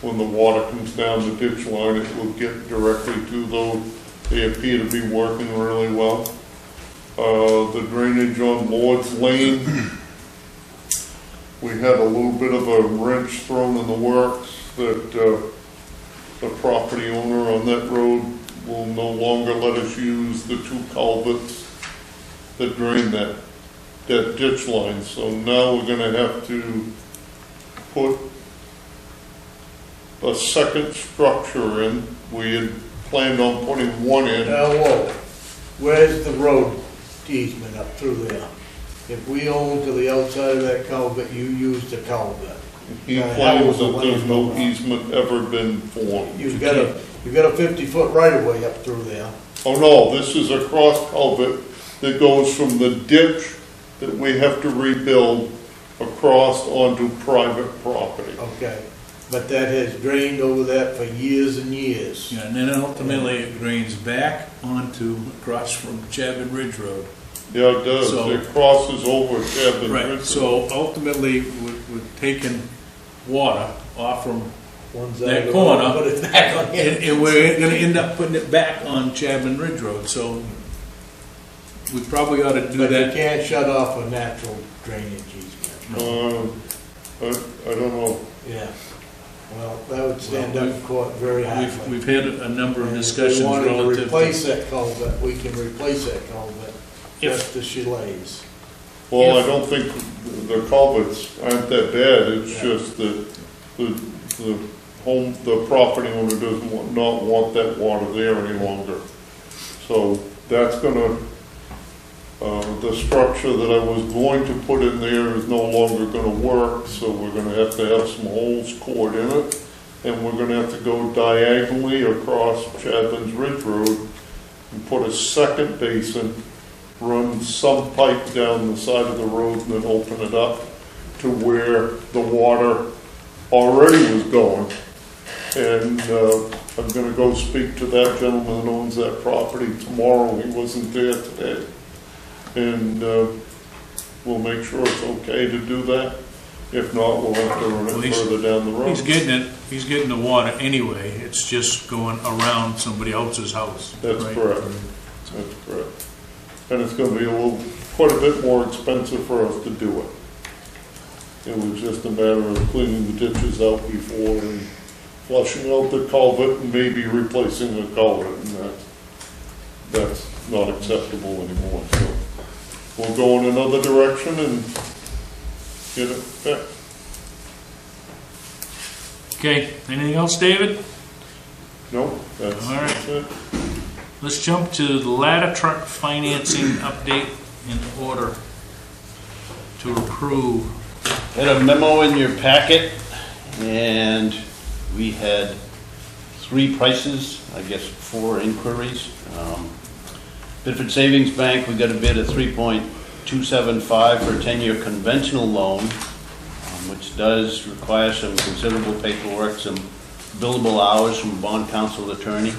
when the water comes down the ditch line, it will get directly to those. They appear to be working really well. The drainage on Lord's Lane, we had a little bit of a wrench thrown in the works that the property owner on that road will no longer let us use the two culverts that drain that ditch line. So now we're gonna have to put a second structure in. We had planned on putting one in. Now, whoa, where's the road easement up through there? If we own to the outside of that culvert, you use the culvert. He Now, how claims was the that there's land no going on? easement ever been formed. You've got a 50-foot right-of-way up through there. Oh no, this is a cross culvert that goes from the ditch that we have to rebuild across onto private property. Okay, but that has drained over that for years and years. Yeah, and then ultimately it drains back onto, across from Chapman Ridge Road. Yeah, it does. So- It crosses over Chapman Right, Ridge. so ultimately, we're taking water off from, One side That of the corner, road, Put it back on and we're gonna end up putting it back on Chapman Ridge Road, so we probably ought to do But you that. can't shut off a natural drainage easement. I don't know. Yeah. Well, that would stand up in court very highly. We've had a number of And discussions If we wanted to relative replace to. that culvert, we can replace that culvert If- just as she lays. Well, I If- don't think the culverts aren't that bad. It's Yeah. just that the property owner doesn't not want that water there any longer. So that's gonna, the structure that I was going to put in there is no longer gonna work, so we're gonna have to have some holes cored in it. And we're gonna have to go diagonally across Chapman's Ridge Road and put a second basin, run some pipe down the side of the road and then open it up to where the water already was going. And I'm gonna go speak to that gentleman that owns that property tomorrow. He wasn't there today. And we'll make sure it's okay to do that. If not, we'll have to run Well, it he's- further down the road. He's getting the water anyway, it's just going around somebody else's house. That's right? correct. That's correct. And it's gonna be quite a bit more expensive for us to do it. It was just a matter of cleaning the ditches out before and flushing out the culvert and maybe replacing the culvert, and that's not acceptable anymore, so we'll go in another direction and get it fixed. Okay, anything else, David? No, that's All right. that's it. Let's jump to the ladder truck financing update in order to approve. Had a memo in your packet, and we had 3 prices, I guess 4 inquiries. Bedford Savings Bank, we got a bid of 3.275 for a 10-year conventional loan, which does require some considerable paperwork, some billable hours from bond counsel attorney.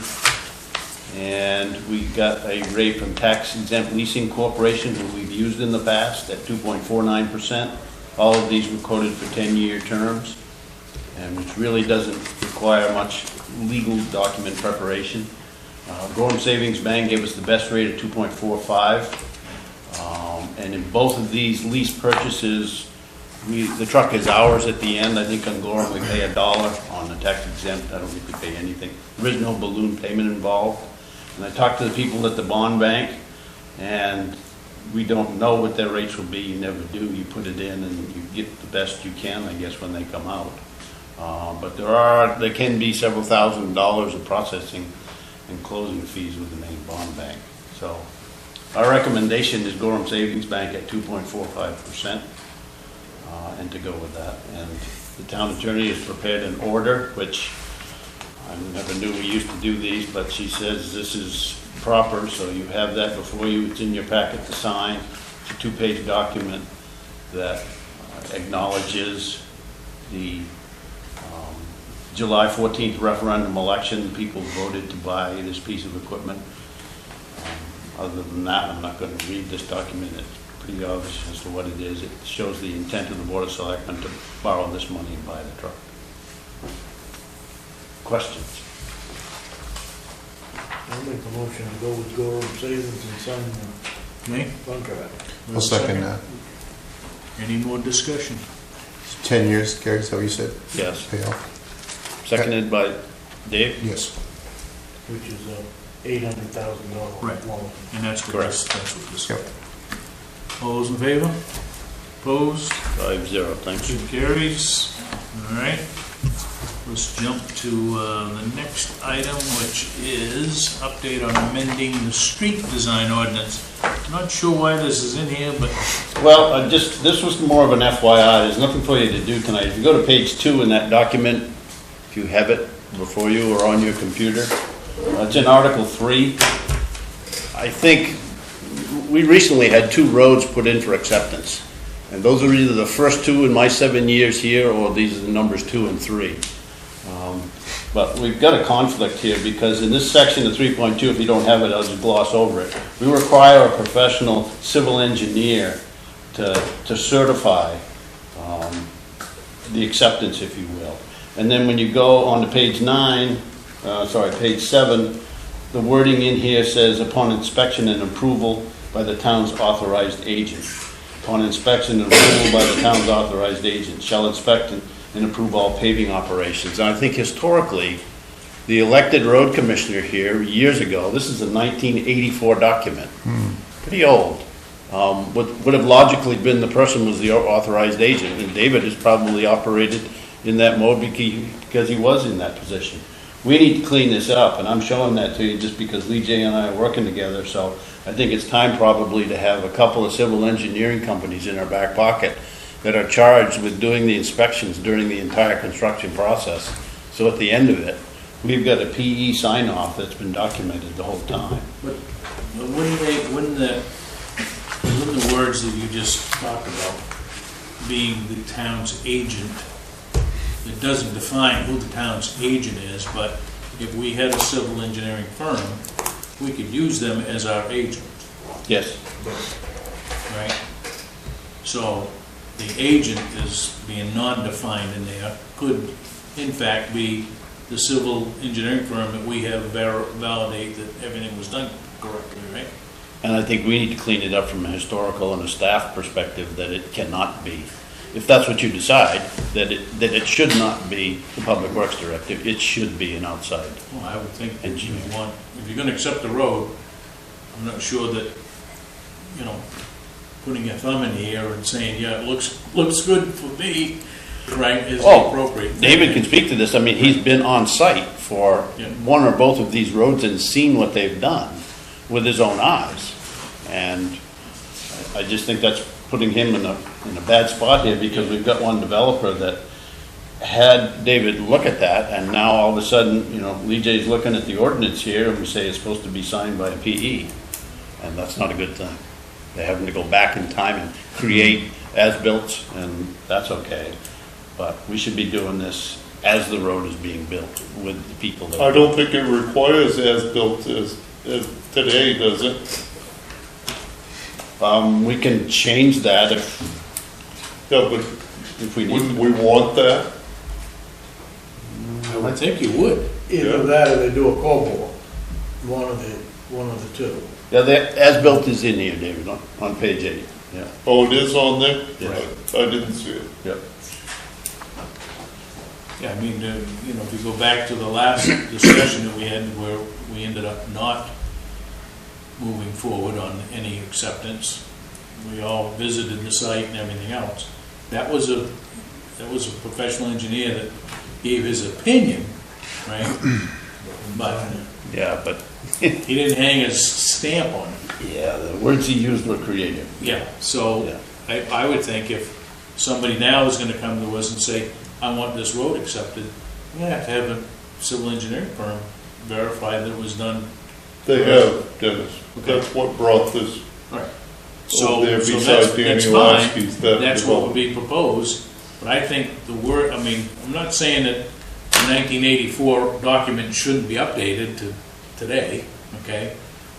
And we got a rate from Tax Exempt Leasing Corporation, who we've used in the past, at 2.49%. All of these were quoted for 10-year terms, and which really doesn't require much legal document preparation. Gorham Savings Bank gave us the best rate at 2.45. And in both of these lease purchases, the truck is ours at the end. I think on Gorham we pay $1. On the tax exempt, I don't think we pay anything. There is no balloon payment involved. And I talked to the people at the bond bank, and we don't know what their rates will be. You never do. You put it in and you get the best you can, I guess, when they come out. But there can be several $1,000s of processing and closing fees with the main bond bank. So our recommendation is Gorham Savings Bank at 2.45%, and to go with that. And the town attorney has prepared an order, which I never knew we used to do these, but she says this is proper, so you have that before you. It's in your packet to sign. It's a 2-page document that acknowledges the July 14th referendum election. People voted to buy this piece of equipment. Other than that, I'm not going to read this document. It's pretty obvious as to what it is. It shows the intent of the Board of Selectmen to borrow this money and buy the truck. Questions? I'll make a motion to go with Gorham Savings and sign Okay, the contract. I'll second that. Any more discussion? 10 years, Gary, is that what you said? Yes. Pay off? Seconded by Dave? Yes. Which is a $800,000 Right. loan. And that's what Correct. that's what this. Yep. All those in favor? Opposed? 5-0, thanks. Motion carries. All right. Let's jump to the next item, which is update on amending the street design ordinance. Not sure why this is in here, but Well, this was more of an FYI. There's nothing for you to do tonight. If you go to page 2 in that document, if you have it before you or on your computer, it's in Article 3. I think we recently had 2 roads put in for acceptance. And those are either the first 2 in my 7 years here, or these are the numbers 2 and 3. But we've got a conflict here, because in this section of 3.2, if you don't have it, I'll just gloss over it. We require a professional civil engineer to certify the acceptance, if you will. And then when you go on to page 7, the wording in here says, upon inspection and approval by the town's authorized agent. Upon inspection and approval by the town's authorized agent shall inspect and approve all paving operations. And I think historically, the elected road commissioner here, years ago, this is a 1984 document, pretty old, would have logically been the person was the authorized agent, and David has probably operated in that mode because he was in that position. We need to clean this up, and I'm showing that to you just because Lee J and I are working together, so I think it's time probably to have a couple of civil engineering companies in our back pocket that are charged with doing the inspections during the entire construction process. So at the end of it, we've got a PE sign-off that's been documented the whole time. But wouldn't the words that you just talked about, being the town's agent, it doesn't define who the town's agent is, but if we had a civil engineering firm, we could use them as our agent, Yes. right? So the agent is being non-defined in there, could in fact be the civil engineering firm that we have validate that everything was done correctly, right? And I think we need to clean it up from a historical and a staff perspective that it cannot be. if that's what you decide, that it should not be the Public Works Director, it should be an outside. Well, I would think that you Engineer. want, if you're gonna accept the road, I'm not sure that, putting your thumb in the air and saying, yeah, it looks good for me, right, is the Oh, appropriate thing. David can speak to this. I mean, he's been on site for Yeah. one or both of these roads and seen what they've done with his own eyes. And I just think that's putting him in a bad spot here, because we've got one developer that had David look at that, and now all of a sudden, Lee J's looking at the ordinance here, and we say it's supposed to be signed by a PE, and that's not a good thing. They're having to go back in time and create as-built, and that's okay. But we should be doing this as the road is being built with the people that. I don't think it requires as-built as today, does it? We can change that Yeah, but if we need. wouldn't we want that? I would think you would. Either that or they do a COBOR, one of the two. Yeah, the as-built is in here, David, on page 8. Yeah. Oh, it is on there? Yeah. I didn't see it. Yep. Yeah, I mean, if you go back to the last discussion that we had where we ended up not moving forward on any acceptance, we all visited the site and everything else. That was a professional engineer that gave his opinion, right? But Yeah, but, he didn't hang his stamp on it. yeah, the words he used were creative. Yeah, so Yeah. I would think if somebody now is gonna come to us and say, I want this road accepted, we have to have a civil engineering firm verify that it was done. They have, Dennis. That's what brought this Right. So there that's beside Danny fine, Lasky's. that's what would be proposed, but I think the word, I'm not saying that the 1984 document shouldn't be updated to today, okay?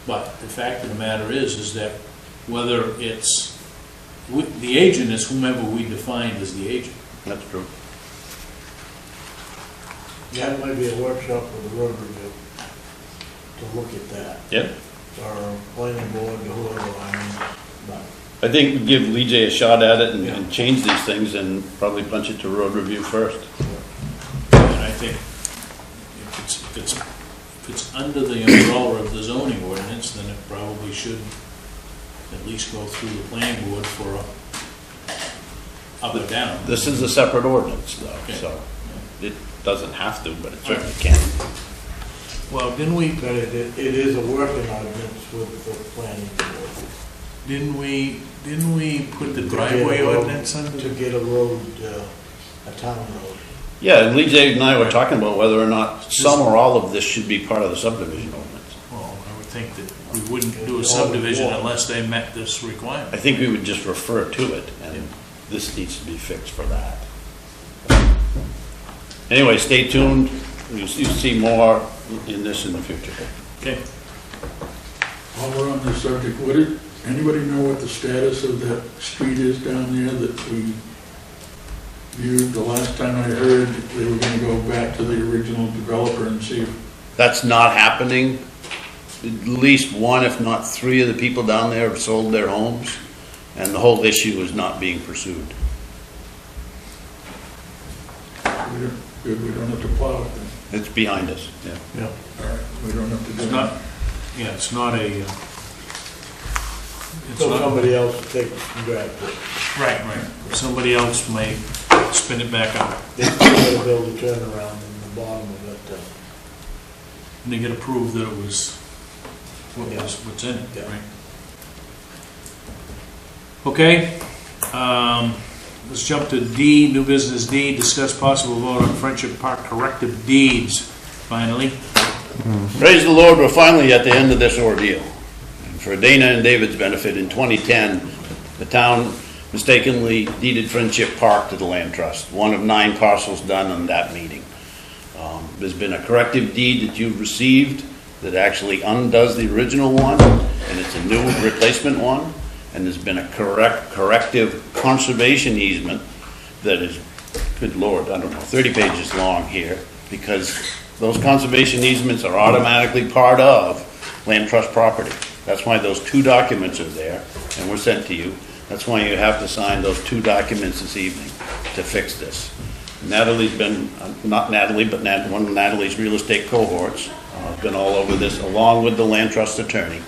But the fact of the matter is that whether it's, the agent is whomever we define as the agent. That's true. That might be a workshop with the road review to look at that, Yep. or planning board, or whoever, but I think we give Lee J a shot at it Yeah. and change these things and probably punch it to road review first. And I think if it's under the umbrella of the zoning ordinance, then it probably should at least go through the planning board for a up or down. This is a separate ordinance though, Okay. so it doesn't have to, but it certainly can. Well, didn't we it is a working ordinance with the planning board. Didn't we put the driveway ordinance under? To get a road, a town road. Yeah, and Lee J and I were talking about whether or not some or all of this should be part of the subdivision ordinance. Well, I would think that we wouldn't do a subdivision unless they met this I requirement. think we would just refer to it, and this needs to be fixed for that. Anyway, stay tuned. You'll see more in this in the future. Okay. While we're on this subject, anybody know what the status of that street is down there that we viewed? The last time I heard, they were gonna go back to the original developer and see if, That's not happening. At least one, if not three of the people down there have sold their homes, and the whole issue is not being pursued. we don't have to plow it then. It's behind us, yeah. Yeah. All right, we don't have to do It's it. not, yeah, it's not a, it's So not, somebody else will take it and drive it. right. Somebody else may spin it back up. They still gotta build a turnaround in the bottom of it, And they get approved that it was, what's in it, Yeah. right? Okay, let's jump to D, new business D, discuss possible vote on Friendship Park corrective deeds, finally. Praise the Lord, we're finally at the end of this ordeal. And for Dana and David's benefit, in 2010, the town mistakenly deeded Friendship Park to the Land Trust, one of 9 parcels done on that meeting. There's been a corrective deed that you've received that actually undoes the original one, and it's a new replacement one. And there's been a corrective conservation easement that is, good Lord, I don't know, 30 pages long here, because those conservation easements are automatically part of land trust property. That's why those 2 documents are there, and were sent to you. That's why you have to sign those 2 documents this evening to fix this. Natalie's been, not Natalie, but one of Natalie's real estate cohorts, been all over this, along with the land trust attorney.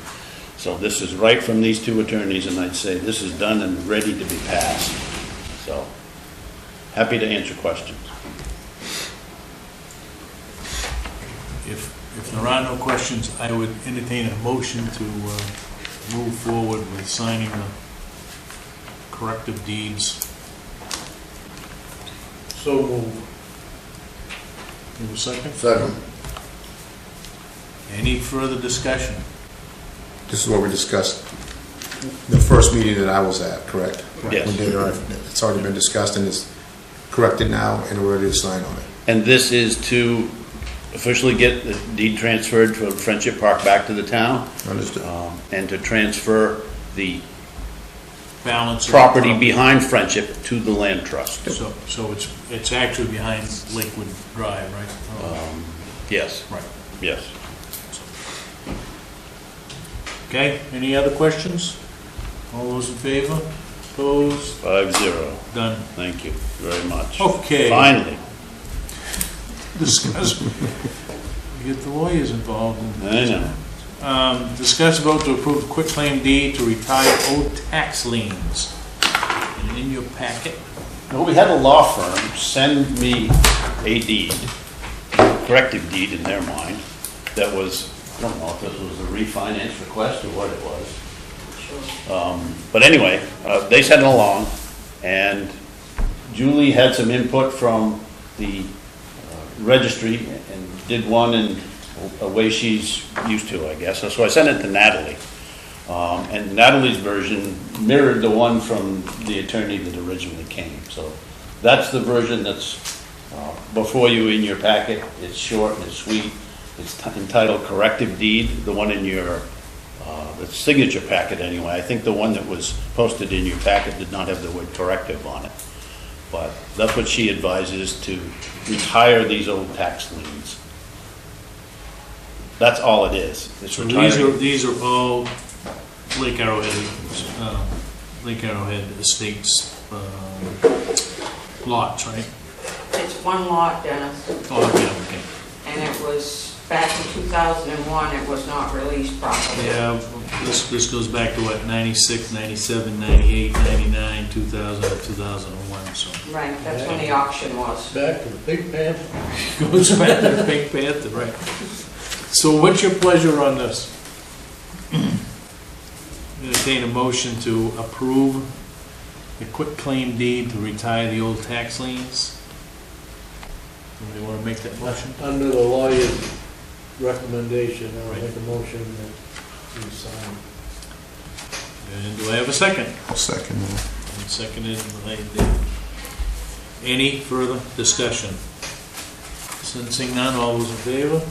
So this is right from these 2 attorneys, and I'd say this is done and ready to be passed. So, happy to answer questions. If there are no questions, I would entertain a motion to move forward with signing the corrective deeds. So moved. You have a second? Second. Any further discussion? This is what we discussed the first meeting that I was at, correct? Yes. It's already been discussed and it's corrected now and we're ready to sign on it. And this is to officially get the deed transferred from Friendship Park back to the town. Understood. And to transfer the Balance. of property the behind Friendship to the land trust. So it's actually behind Lakewood Drive, right? Yes, Right. yes. Okay, any other questions? All those in favor? Opposed? 5-0. Done. Thank you very much. Okay. Finally. Discuss, we get the lawyers involved. I know. Discuss vote to approve quitclaim deed to retire old tax liens. And in your packet, Well, we had a law firm send me a deed, corrective deed in their mind, that was, I don't know if this was a refinance request or what it was. But anyway, they sent it along, and Julie had some input from the registry and did one in a way she's used to, I guess. So I sent it to Natalie. And Natalie's version mirrored the one from the attorney that originally came. So that's the version that's before you in your packet. It's short and it's sweet. It's entitled Corrective Deed. The one in your the signature packet anyway. I think the one that was posted in your packet did not have the word corrective on it. But that's what she advises, to retire these old tax liens. That's all it is. It's so retiring. these are all Lake Arrowhead Estates lots, right? It's one lot, Dennis, Oh, yeah, okay. and it was, back in 2001, it was not released properly. Yeah, this goes back to what, 96, 97, 98, 99, 2000, 2001, so. Right, that's when the auction was. Back to the Big Panther. Goes back to the Pink Panther, right. So what's your pleasure on this? Entertain a motion to approve the quitclaim deed to retire the old tax liens. Somebody want to make that motion? Under the lawyer's recommendation, I'll make a motion that we sign. And do I have a second? Second. And seconded by Dave. Any further discussion? Sensing none, all those in favor?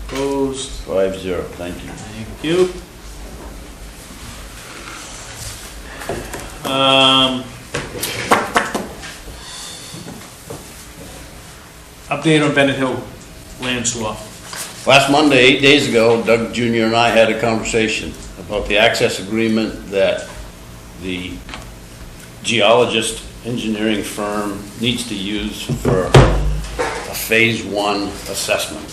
Opposed? 5-0, thank you. Thank you. Update on Bennett Hill land swap. Last Monday, 8 days ago, Doug Jr. and I had a conversation about the access agreement that the geologist engineering firm needs to use for a phase 1 assessment.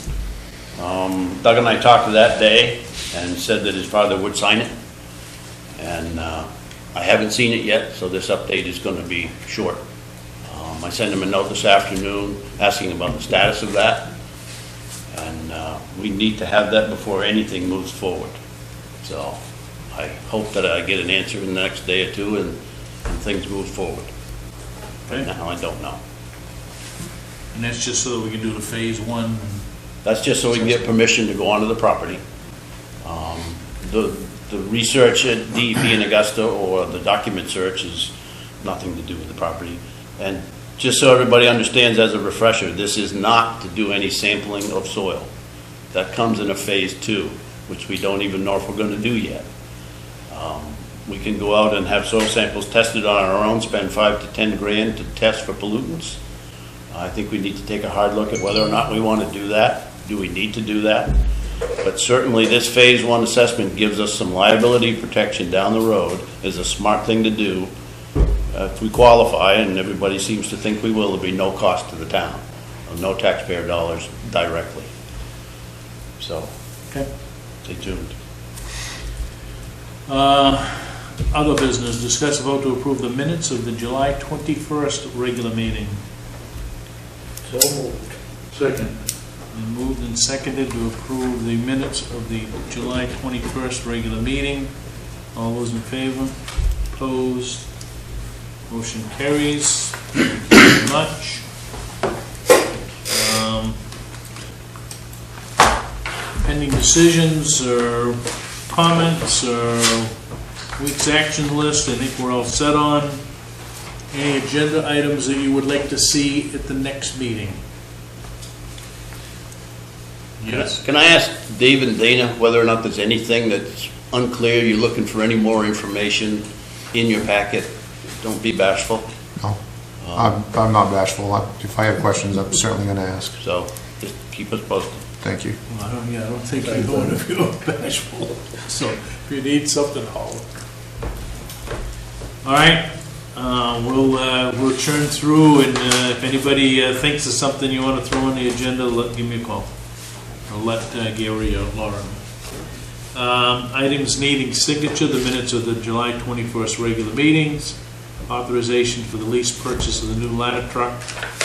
Doug and I talked that day and said that his father would sign it. And I haven't seen it yet, so this update is going to be short. I sent him a note this afternoon asking about the status of that. And we need to have that before anything moves forward. So I hope that I get an answer in the next day or two and things move forward. Right now, I don't know. And that's just so that we can do the phase 1. That's just so we can get permission to go onto the property. The research at DEP in Augusta or the document search is nothing to do with the property. And just so everybody understands, as a refresher, this is not to do any sampling of soil. That comes in a phase 2, which we don't even know if we're going to do yet. We can go out and have soil samples tested on our own, spend $5 to $10 grand to test for pollutants. I think we need to take a hard look at whether or not we want to do that. Do we need to do that? But certainly, this Phase 1 assessment gives us some liability protection down the road, is a smart thing to do. If we qualify, and everybody seems to think we will, there'll be no cost to the town, no taxpayer dollars directly. So, Okay. stay tuned. Other business, discuss a vote to approve the minutes of the July 21st regular meeting. So moved. Second. Been moved and seconded to approve the minutes of the July 21st regular meeting. All those in favor? Opposed? Motion carries. Thank you very much. Pending decisions or comments or week's action list, I think we're all set on. Any agenda items that you would like to see at the next meeting? Yes. Can I ask Dave and Dana whether or not there's anything that's unclear, you're looking for any more information in your packet? Don't be bashful. No, I'm not bashful. If I have questions, I'm certainly going to ask. So, just keep us posted. Thank you. Well, I don't think you're going to be bashful. So if you need something, holler. All right, we'll churn through, and if anybody thinks of something you want to throw on the agenda, give me a call. I'll let Gary or Laura know. Items needing signature, the minutes of the July 21st regular meetings, authorization for the lease purchase of the new ladder truck,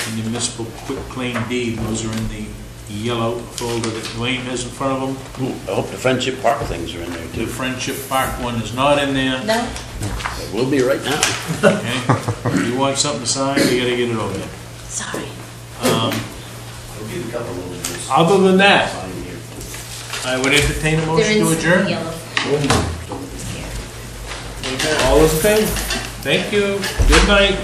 and the municipal quitclaim deed. Those are in the yellow folder that Dwayne has in front of him. Ooh, I hope the Friendship Park things are in there The too. Friendship Park one is not in there. No? It will be right now. Okay. If you want something signed, you gotta get it over there. Sorry. Other than that, I would entertain a motion to adjourn. All those in favor? Thank you. Good night.